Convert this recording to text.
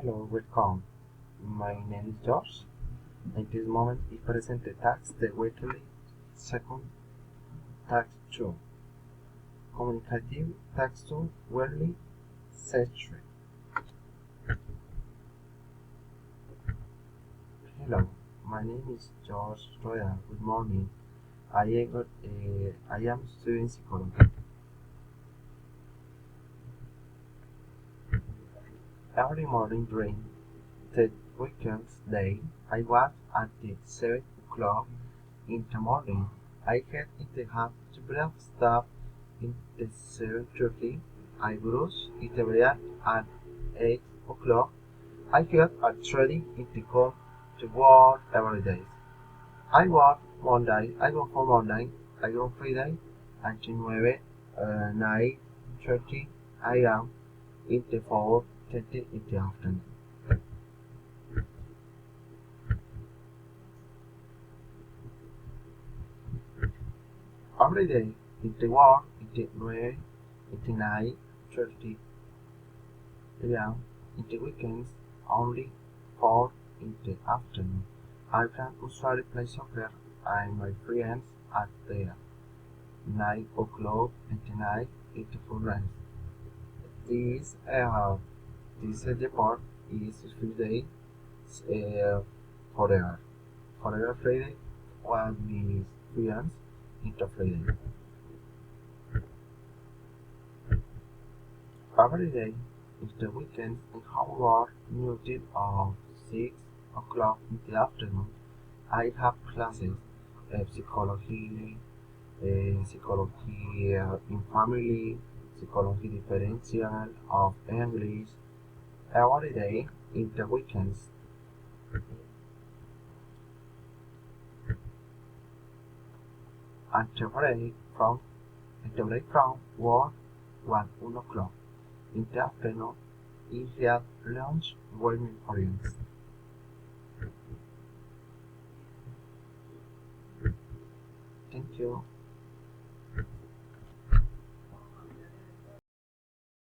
Hello, welcome. My name is Josh. In this moment, I present the task the weekly second task 2. Communicative task 2 weekly session. Hello, my name is Josh Royal. Good morning. I am studying psychology. Every morning during the weekend day, I was at the 7 o'clock in the morning. I get in the habit to breakfast in the 7:30. I brush in the bread at 8 o'clock. I get at 30 in the come to work every day. I work Monday, I go for Monday, I go Friday until 9:30 a.m. in the 4:30 in the afternoon. Every day in the work in the 9:30 a.m. in the weekends only 4 in the afternoon. I can usually play soccer and my friends at the 9 o'clock at night in the full rest. This report is Friday forever. Forever Friday when my friends into Friday. Every day is the weekend and however until of 6 o'clock in the afternoon I have classes psychology, psychology in family, psychology differential of English every day in the weekends. And the break from work 1 o'clock in the afternoon is had lunch with my friends. Thank you.